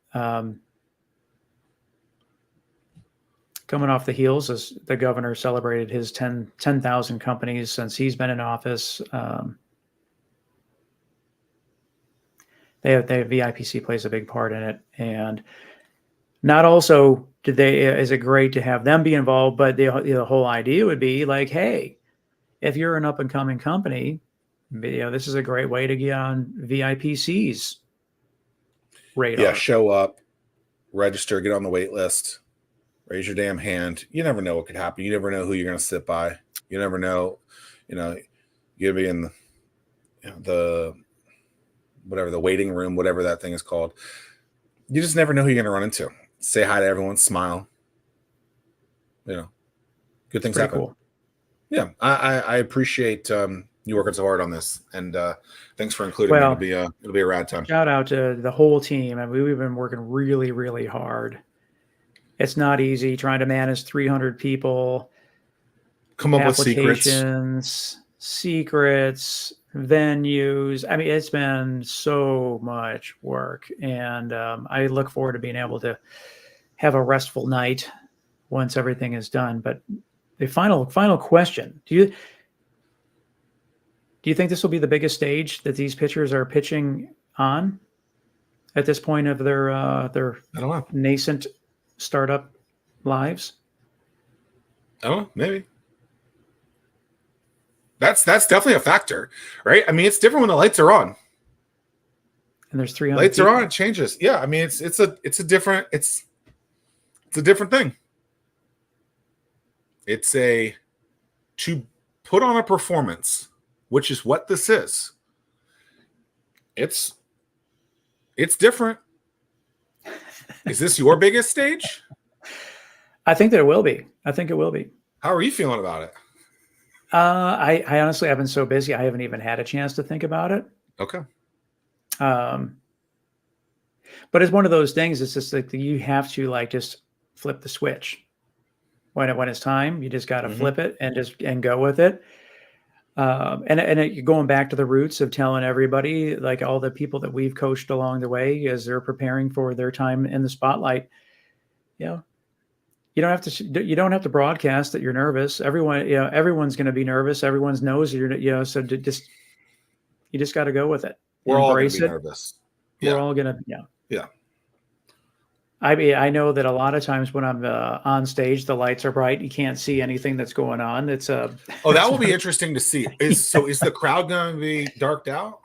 Coming off the heels, as the governor celebrated his 10,000 companies since he's been in office. They have VIPC plays a big part in it, and not also is it great to have them be involved, but the whole idea would be like, hey, if you're an up and coming company, this is a great way to get on VIPC's radar. Yeah, show up, register, get on the wait list, raise your damn hand. You never know what could happen. You never know who you're going to sit by. You never know, you're going to be in the whatever, the waiting room, whatever that thing is called. You just never know who you're going to run into. Say hi to everyone, smile. Good things happen. Cool. Yeah, I appreciate you working so hard on this, and thanks for including me. It'll be a rad time. Shout out to the whole team. I mean, we've been working really, really hard. It's not easy trying to manage 300 people. Come up with secrets, venues. I mean, it's been so much work, and I look forward to being able to have a restful night once everything is done. But the final question: Do you think this will be the biggest stage that these pitchers are pitching on at this point of their I don't know. nascent startup lives? I don't know. Maybe. That's definitely a factor, right? I mean, it's different when the lights are on. And there's 300 Lights people. are on, it changes. Yeah, I mean, it's a different thing. It's to put on a performance, which is what this is. It's different. Is this your biggest stage? I think that it will be. I think it will be. How are you feeling about it? I honestly have been so busy, I haven't even had a chance to think about it. Okay. But it's one of those things. It's just like you have to like just flip the switch when it's time. You just got to flip it and go with it. And going back to the roots of telling everybody, like all the people that we've coached along the way as they're preparing for their time in the spotlight, you don't have to broadcast that you're nervous. Everyone's going to be nervous. Everyone knows you're, so you just got to go with it. We're all going Embrace to be it. nervous. We're all going to, Yeah. I mean, I know that a lot of times when I'm on stage, the lights are bright. You can't see anything that's going on. It's that will be interesting to see. Is the crowd going to be darked out,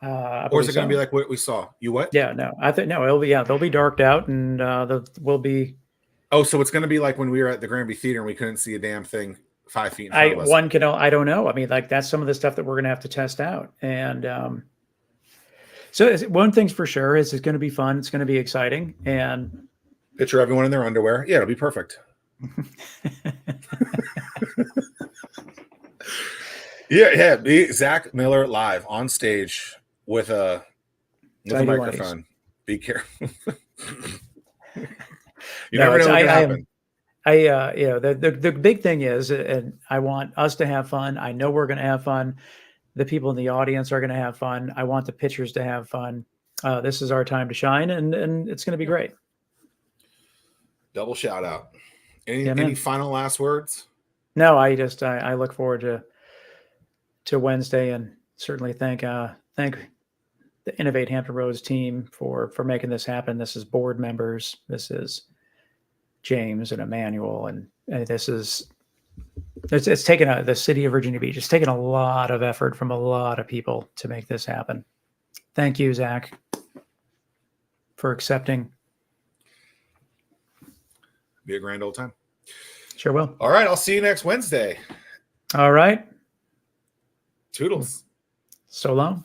or is it going to be like what we saw? You what? Yeah, no, I think no. They'll be darked out, and we'll be. Oh, so it's going to be like when we were at the Granby Theater and we couldn't see a damn thing 5 feet in front of us. I don't know. I mean, like that's some of the stuff that we're going to have to test out, and so one thing's for sure is it's going to be fun. It's going to be exciting, and picture everyone in their underwear. Yeah, it'll be perfect. yeah. Zack Miller live on stage with a microphone. Be careful. You never know what can happen. The big thing is, and I want us to have fun. I know we're going to have fun. The people in the audience are going to have fun. I want the pitchers to have fun. This is our time to shine, and it's going to be great. Double shout out. Any final last words? No, I look forward to Wednesday, and certainly thank the Innovate Hampton Roads team for making this happen. This is board members. This is James and Emmanuel, and this is. It's taken the city of Virginia Beach. It's taken a lot of effort from a lot of people to make this happen. Thank you, Zack, for accepting. Be a grand old time. Sure will. All right. I'll see you next Wednesday. All right. Toodles. So long.